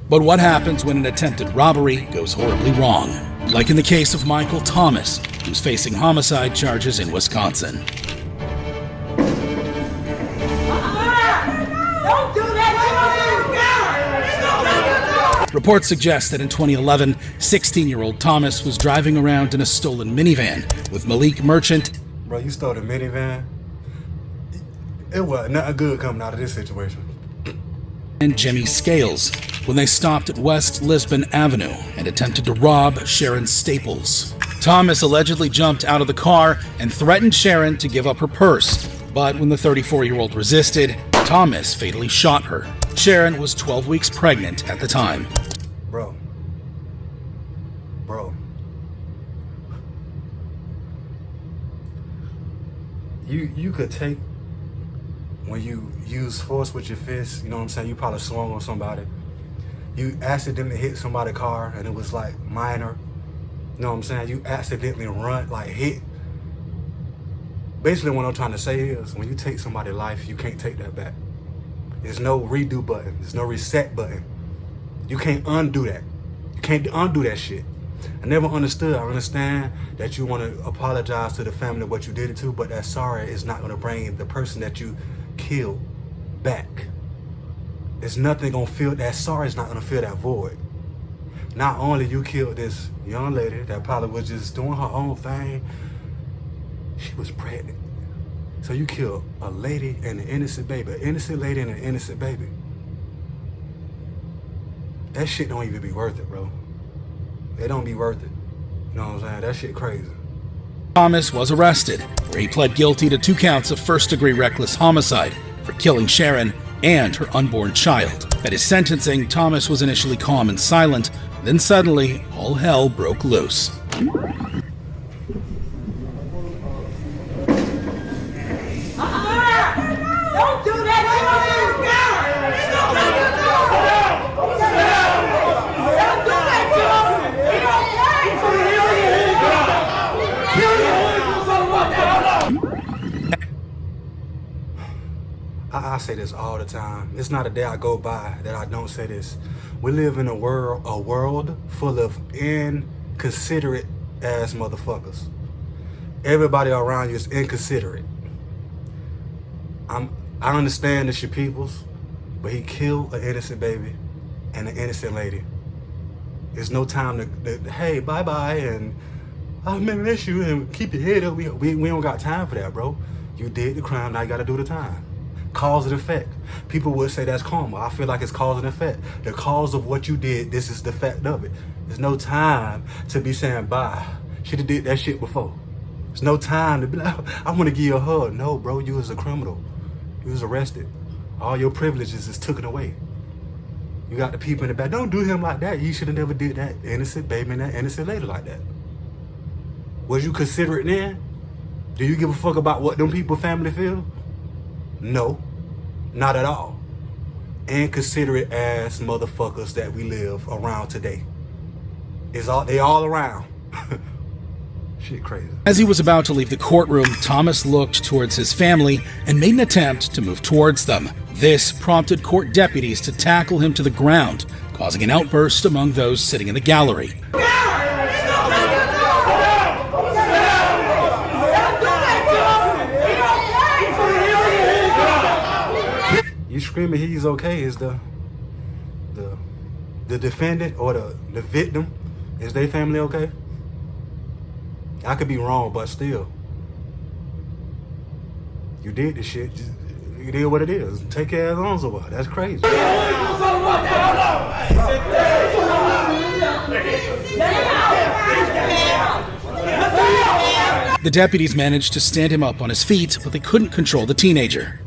But what happens when an attempted robbery goes horribly wrong? Like in the case of Michael Thomas, who's facing homicide charges in Wisconsin. Reports suggest that in 2011, 16-year-old Thomas was driving around in a stolen minivan with Malik Merchant. Bro, you stole a minivan? It was nothing good coming out of this situation. And Jimmy Scales when they stopped at West Lisbon Avenue and attempted to rob Sharon Staples. Thomas allegedly jumped out of the car and threatened Sharon to give up her purse, but when the 34-year-old resisted, Thomas fatally shot her. Sharon was 12 weeks pregnant at the time. Bro. You could take, when you use force with your fist, you know what I'm saying, you probably swung on somebody. You accidentally hit somebody's car and it was like minor. You know what I'm saying? You accidentally hit. Basically what I'm trying to say is, when you take somebody's life, you can't take that back. There's no redo button. There's no reset button. You can't undo that. You can't undo that shit. I never understood. I understand that you want to apologize to the family what you did it to, but that sorry is not going to bring the person that you killed back. There's nothing going to fill that sorry is not going to fill that void. Not only you killed this young lady that probably was just doing her own thing, she was pregnant. So you killed a lady and an innocent baby, an innocent lady and an innocent baby. That shit don't even be worth it, bro. It don't be worth it. You know what I'm saying? That shit crazy. Thomas was arrested, where he pled guilty to 2 counts of first-degree reckless homicide for killing Sharon and her unborn child. At his sentencing, Thomas was initially calm and silent, then suddenly, all hell broke loose. I say this all the time. It's not a day I go by that I don't say this. We live in a world full of inconsiderate ass motherfuckers. Everybody around you is inconsiderate. I understand it's your peoples, but he killed an innocent baby and an innocent lady. There's no time to hey, bye-bye, and I miss you, and keep your head up. We don't got time for that, bro. You did the crime, now you gotta do the time. Cause and effect. People would say that's karma. I feel like it's cause and effect. The cause of what you did, this is the fact of it. There's no time to be saying bye. Should have did that shit before. There's no time to be like, I want to give you a hug. No, bro, you was a criminal. You was arrested. All your privileges is taken away. You got the people in the back. Don't do him like that. You should have never did that innocent baby and that innocent lady like that. Was you considerate then? Do you give a fuck about what them people family feel? No, not at all. Inconsiderate ass motherfuckers that we live around today. They all around. Shit crazy. As he was about to leave the courtroom, Thomas looked towards his family and made an attempt to move towards them. This prompted court deputies to tackle him to the ground, causing an outburst among those sitting in the gallery. You screaming he's okay is the defendant or the victim. Is their family okay? I could be wrong, but still. You did this shit. It is what it is. Take your ass on somewhere. That's crazy. The deputies managed to stand him up on his feet, but they couldn't control the teenager.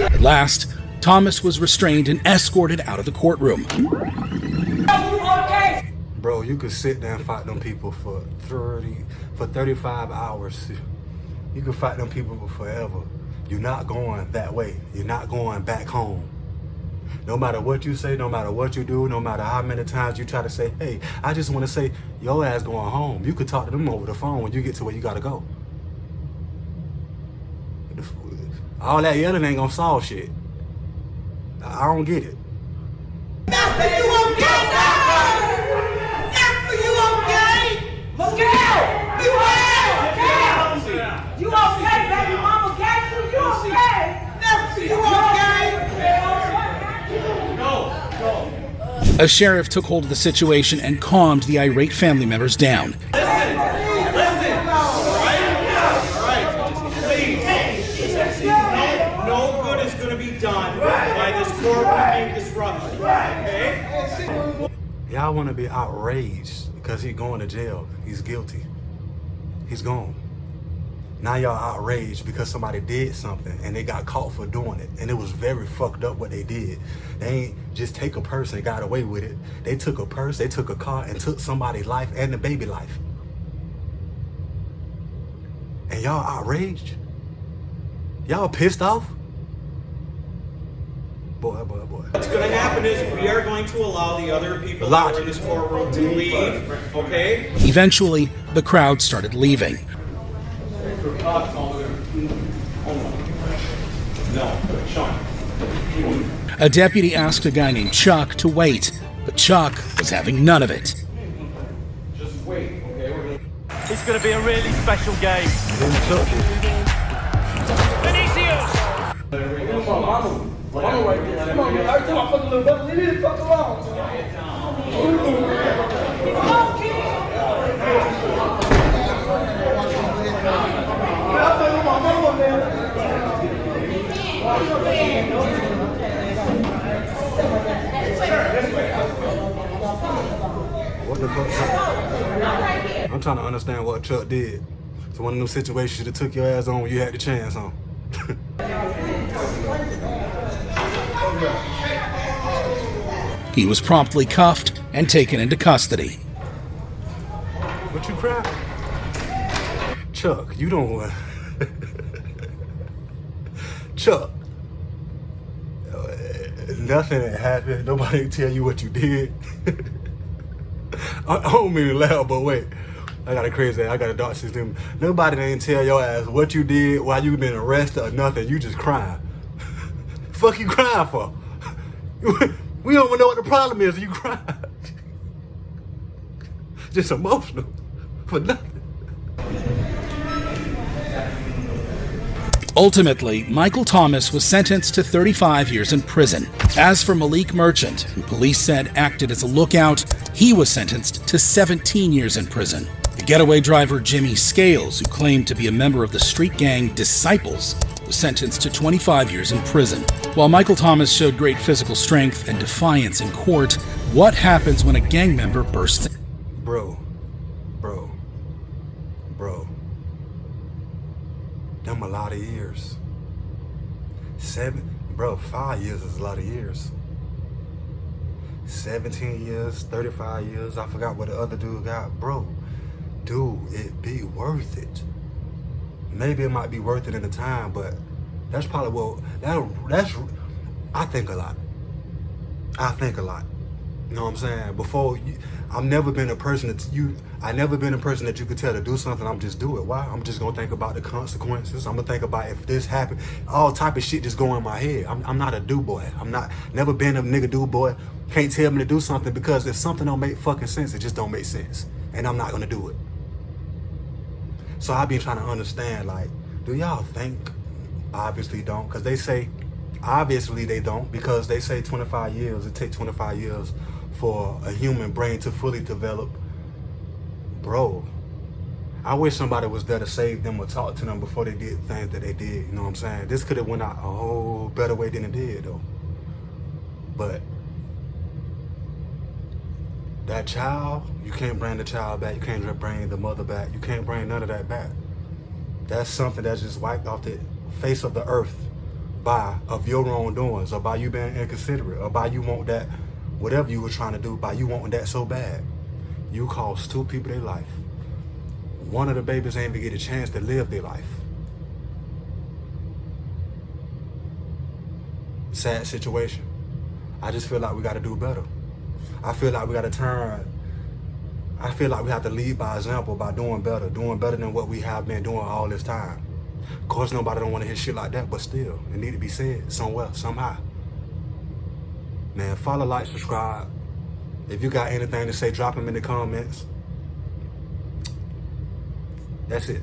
At last, Thomas was restrained and escorted out of the courtroom. Bro, you could sit there and fight them people for 35 hours. You could fight them people for forever. You're not going that way. You're not going back home. No matter what you say, no matter what you do, no matter how many times you try to say, hey, I just want to say, your ass going home. You could talk to them over the phone when you get to where you got to go. All that yelling ain't gonna solve shit. I don't get it. Master, you okay, Master, you okay? Look out! You okay? You okay, baby? Mama got you. You okay? Master, you okay? No. A sheriff took hold of the situation and calmed the irate family members down. Done by this courtroom being disrupted. Okay? Y'all want to be outraged because he's going to jail. He's guilty. He's gone. Now y'all outraged because somebody did something and they got caught for doing it. And it was very fucked up what they did. They ain't just take a purse and got away with it. They took a purse, they took a car and took somebody's life and the baby life. And y'all outraged? Y'all pissed off? Boy. What's going to happen is we are going to allow the other people that are in this courtroom to leave, okay? Eventually, the crowd started leaving. A deputy asked a guy named Chuck to wait, but Chuck was having none of it. Just wait, okay? It's going to be a really special game. Mama right there. Come on, man. Every time I fuck a little brother, leave me the fuck alone. What the fuck? I'm trying to understand what Chuck did. It's one of those situations that took your ass on when you had the chance on. He was promptly cuffed and taken into custody. What you crying? Chuck, you don't Chuck, nothing happened. Nobody tell you what you did. I don't mean to laugh, but wait. I got a dark system. Nobody didn't tell your ass what you did, why you been arrested or nothing. You just crying. Fuck you crying for? We don't even know what the problem is. You crying. Just emotional for nothing. Ultimately, Michael Thomas was sentenced to 35 years in prison. As for Malik Merchant, who police said acted as a lookout, he was sentenced to 17 years in prison. The getaway driver Jimmy Scales, who claimed to be a member of the street gang Disciples, was sentenced to 25 years in prison. While Michael Thomas showed great physical strength and defiance in court, what happens when a gang member bursts in? Bro. Them a lot of years. 5 years is a lot of years. 17 years, 35 years, I forgot what the other dude got. Bro, dude, it be worth it. Maybe it might be worth it in the time, but that's probably what, I think a lot. You know what I'm saying? I've never been a person that you could tell to do something. I'm just do it. Why? I'm just gonna think about the consequences. I'm gonna think about if this happened. All type of shit just go in my head. I'm not a do boy. Never been a nigga do boy. Can't tell me to do something because if something don't make fucking sense, it just don't make sense. And I'm not gonna do it. So I be trying to understand, like, do y'all think? Obviously don't, because they say, obviously they don't, because they say 25 years, it takes 25 years for a human brain to fully develop. Bro, I wish somebody was there to save them or talk to them before they did things that they did, you know what I'm saying? This could have went out a whole better way than it did, though. But that child, you can't bring the child back, you can't bring the mother back, you can't bring none of that back. That's something that's just wiped off the face of the earth of your wrongdoings, or by you being inconsiderate, or by you want that, whatever you were trying to do, by you wanting that so bad. You cost 2 people their life. One of the babies ain't even get a chance to live their life. Sad situation. I just feel like we got to do better. I feel like we got to I feel like we have to lead by example by doing better than what we have been doing all this time. Of course, nobody don't want to hear shit like that, but still, it need to be said somewhere, somehow. Man, follow, like, subscribe. If you got anything to say, drop them in the comments. That's it.